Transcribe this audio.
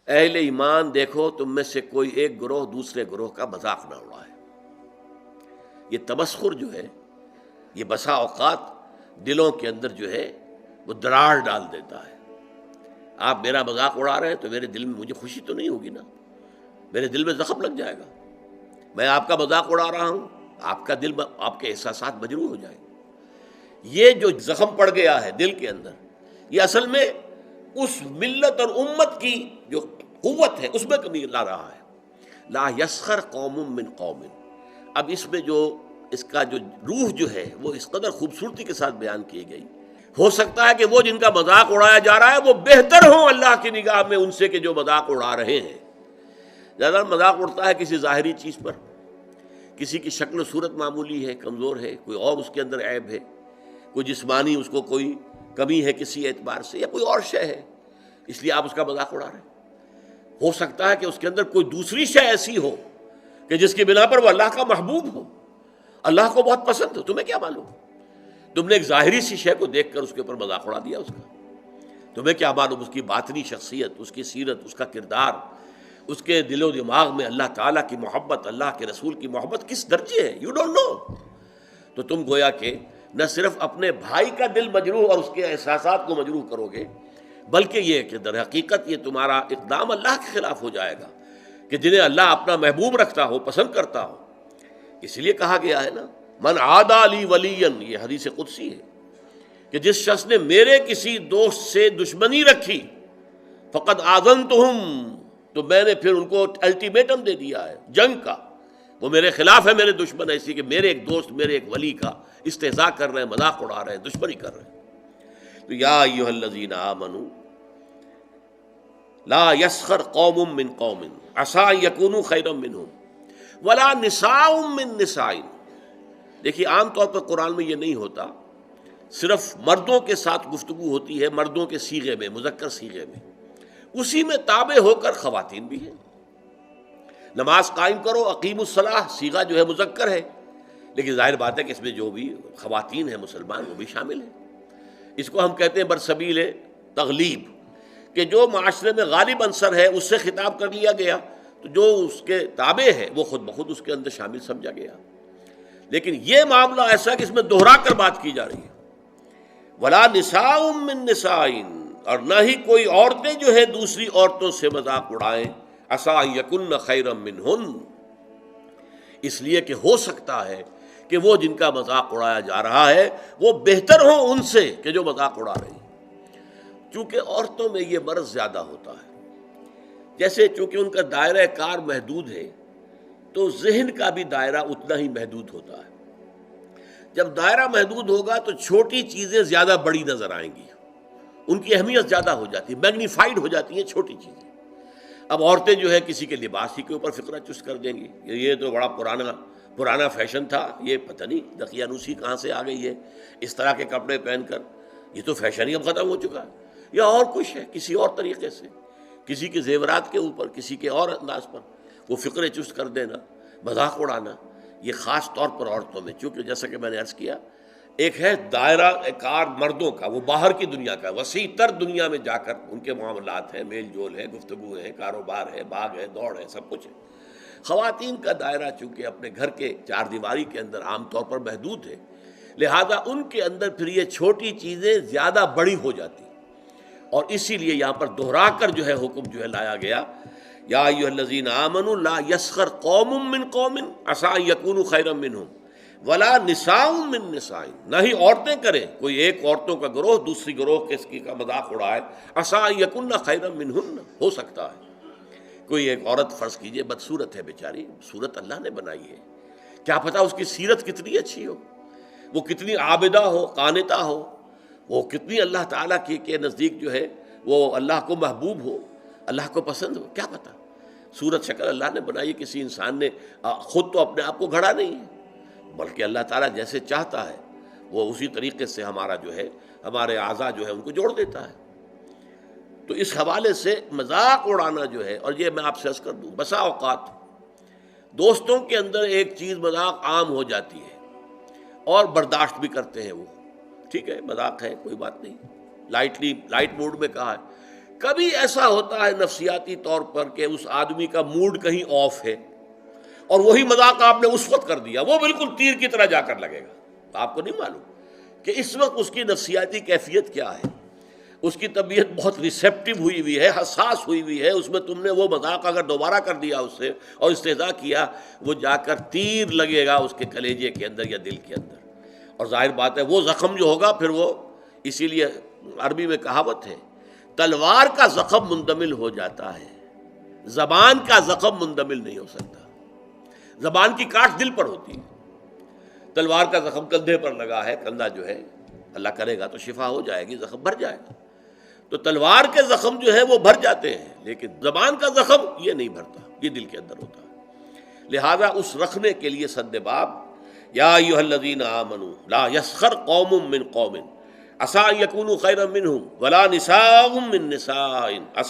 اہل ایمان دیکھو تم میں سے کوئی ایک گروہ دوسرے گروہ کا مذاق نہ اڑائے۔ یہ تمسخر جو ہے یہ بسا اوقات دلوں کے اندر جو ہے وہ دراڑ ڈال دیتا ہے۔ آپ میرا مذاق اڑا رہے ہیں تو میرے دل میں مجھے خوشی تو نہیں ہوگی نا، میرے دل میں زخم لگ جائے گا۔ میں آپ کا مذاق اڑا رہا ہوں، آپ کا دل، آپ کے احساسات مجروح ہو جائیں گے۔ یہ جو زخم پڑ گیا ہے دل کے اندر، یہ اصل میں اس ملت اور امت کی جو قوت ہے اس میں کمی لا رہا ہے۔ لا یسخر قوم من قوم، اب اس میں جو اس کا جو روح جو ہے وہ اس قدر خوبصورتی کے ساتھ بیان کی گئی۔ ہو سکتا ہے کہ وہ جن کا مذاق اڑایا جا رہا ہے وہ بہتر ہوں اللہ کی نگاہ میں ان سے کہ جو مذاق اڑا رہے ہیں۔ زیادہ مذاق اڑتا ہے کسی ظاہری چیز پر، کسی کی شکل و صورت معمولی ہے، کمزور ہے، کوئی اور اس کے اندر عیب ہے، کوئی جسمانی اس کو کوئی کمی ہے کسی اعتبار سے، یا کوئی اور شے ہے، اس لیے آپ اس کا مذاق اڑا رہے ہیں۔ ہو سکتا ہے کہ اس کے اندر کوئی دوسری شے ایسی ہو کہ جس کی بنا پر وہ اللہ کا محبوب ہو، اللہ کو بہت پسند ہو، تمہیں کیا معلوم؟ تم نے ایک ظاہری سی شے کو دیکھ کر اس کے اوپر مذاق اڑا دیا اس کا، تمہیں کیا معلوم اس کی باطنی شخصیت، اس کی سیرت، اس کا کردار، اس کے دل و دماغ میں اللہ تعالیٰ کی محبت، اللہ کے رسول کی محبت کس درجے ہے، یو ڈونٹ نو۔ تو تم گویا کہ نہ صرف اپنے بھائی کا دل مجروح اور اس کے احساسات کو مجروح کرو گے، بلکہ یہ کہ در حقیقت یہ تمہارا اقدام اللہ کے خلاف ہو جائے گا کہ جنہیں اللہ اپنا محبوب رکھتا ہو، پسند کرتا ہو۔ اس لیے کہا گیا ہے نا، من عادی لی ولیا، یہ حدیث قدسی ہے کہ جس شخص نے میرے کسی دوست سے دشمنی رکھی، فقد آذنتہم، تو میں نے پھر ان کو الٹیمیٹم دے دیا ہے جنگ کا، وہ میرے خلاف ہے، میرے دشمن ایسی کہ میرے ایک دوست، میرے ایک ولی کا استہزاء کر رہے ہیں، مذاق اڑا رہے ہیں، دشمنی کر رہے ہیں۔ تو یا ایھا الذین آمنوا لا یسخر قوم من قوم عسى ان یکونوا خیرا منہم ولا نساء من نساء۔ دیکھیے عام طور پر قرآن میں یہ نہیں ہوتا، صرف مردوں کے ساتھ گفتگو ہوتی ہے، مردوں کے صیغے میں، مذکر صیغے میں، اسی میں تابع ہو کر خواتین بھی ہیں۔ نماز قائم کرو، اقیموا الصلاۃ، صیغہ جو ہے مذکر ہے، لیکن ظاہر بات ہے کہ اس میں جو بھی خواتین ہیں مسلمان وہ بھی شامل ہیں۔ اس کو ہم کہتے ہیں برسبیل تغلیب، کہ جو معاشرے میں غالب عنصر ہے اس سے خطاب کر لیا گیا، تو جو اس کے تابع ہے وہ خود بخود اس کے اندر شامل سمجھا گیا۔ لیکن یہ معاملہ ایسا کہ اس میں دوہرا کر بات کی جا رہی ہے، ولا نساء من نساء، اور نہ ہی کوئی عورتیں جو ہے دوسری عورتوں سے مذاق اڑائیں، عسى ان یکن خیرا منہن، اس لیے کہ ہو سکتا ہے کہ وہ جن کا مذاق اڑایا جا رہا ہے وہ بہتر ہوں ان سے کہ جو مذاق اڑا رہے ہیں۔ چونکہ عورتوں میں یہ مرض زیادہ ہوتا ہے، جیسے چونکہ ان کا دائرہ کار محدود ہے تو ذہن کا بھی دائرہ اتنا ہی محدود ہوتا ہے۔ جب دائرہ محدود ہوگا تو چھوٹی چیزیں زیادہ بڑی نظر آئیں گی، ان کی اہمیت زیادہ ہو جاتی ہے، میگنیفائڈ ہو جاتی ہیں چھوٹی چیزیں۔ اب عورتیں جو ہے کسی کے لباس ہی کے اوپر فقرہ چست کر دیں گی، یہ تو بڑا پرانا فیشن تھا، یہ پتہ نہیں دقیانوسی کہاں سے آ گئی ہے، اس طرح کے کپڑے پہن کر، یہ تو فیشن ہی اب ختم ہو چکا ہے۔ یا اور کچھ ہے، کسی اور طریقے سے، کسی کے زیورات کے اوپر، کسی کے اور انداز پر وہ فقرے چست کر دینا، مذاق اڑانا، یہ خاص طور پر عورتوں میں، چونکہ جیسا کہ میں نے عرض کیا، ایک ہے دائرہ کار مردوں کا، وہ باہر کی دنیا کا، وسیع تر دنیا میں جا کر ان کے معاملات ہیں، میل جول ہے، گفتگو ہے، کاروبار ہے، بھاگ ہے، دوڑ ہے، سب کچھ ہے۔ خواتین کا دائرہ چونکہ اپنے گھر کے چار دیواری کے اندر عام طور پر محدود ہے، لہذا ان کے اندر پھر یہ چھوٹی چیزیں زیادہ بڑی ہو جاتی، اور اسی لیے یہاں پر دوہرا کر جو ہے حکم جو ہے لایا گیا، یا ایھا الذین آمنوا لا یسخر قوم من قوم عسى ان یکونوا خیرا منہم ولا نساء من نساء، نہ ہی عورتیں کریں، کوئی ایک عورتوں کا گروہ دوسری گروہ کے اس کی کا مذاق اڑائے، عسى ان یکن خیرا منہن، ہو سکتا ہے کوئی ایک عورت فرض کیجئے بدصورت ہے بیچاری، صورت اللہ نے بنائی ہے، کیا پتہ اس کی سیرت کتنی اچھی ہو، وہ کتنی عابدہ ہو، قانتہ ہو، وہ کتنی اللہ تعالیٰ کے نزدیک جو ہے وہ اللہ کو محبوب ہو، اللہ کو پسند ہو، کیا پتہ۔ صورت شکل اللہ نے بنائی، کسی انسان نے خود تو اپنے آپ کو گھڑا نہیں ہے، بلکہ اللہ تعالیٰ جیسے چاہتا ہے وہ اسی طریقے سے ہمارا جو ہے، ہمارے اعضاء جو ہے ان کو جوڑ دیتا ہے۔ تو اس حوالے سے مذاق اڑانا جو ہے، اور یہ میں آپ سے عرض کر دوں، بسا اوقات دوستوں کے اندر ایک چیز مذاق عام ہو جاتی ہے اور برداشت بھی کرتے ہیں، وہ ٹھیک ہے مذاق ہے، کوئی بات نہیں، لائٹ موڈ میں کہا ہے، کبھی ایسا ہوتا ہے نفسیاتی طور پر کہ اس آدمی کا موڈ کہیں آف ہے اور وہی مذاق آپ نے اس وقت کر دیا، وہ بالکل تیر کی طرح جا کر لگے گا، آپ کو نہیں معلوم کہ اس وقت اس کی نفسیاتی کیفیت کیا ہے، اس کی طبیعت بہت ریسیپٹیو ہوئی ہوئی ہے، حساس ہوئی ہوئی ہے، اس میں تم نے وہ مذاق اگر دوبارہ کر دیا اس سے اور استہزاء کیا، وہ جا کر تیر لگے گا اس کے کلیجے کے اندر یا دل کے اندر، اور ظاہر بات ہے وہ زخم جو ہوگا پھر وہ، اسی لیے عربی میں کہاوت ہے تلوار کا زخم مندمل ہو جاتا ہے، زبان کا زخم مندمل نہیں ہو سکتا۔ زبان کی کاٹ دل پر ہوتی ہے، تلوار کا زخم کندھے پر لگا ہے، کندھا جو ہے اللہ کرے گا تو شفا ہو جائے گی، زخم بھر جائے گا، تو تلوار کے زخم جو ہے وہ بھر جاتے ہیں، لیکن زبان کا زخم یہ نہیں بھرتا، یہ دل کے اندر ہوتا ہے۔ لہذا اس رکھنے کے لیے سد باب یا ایھا الذین آمنوا لا یسخر قوم من قوم عسى ان یکونوا خیرا منہم ولا نساء من نساء عسى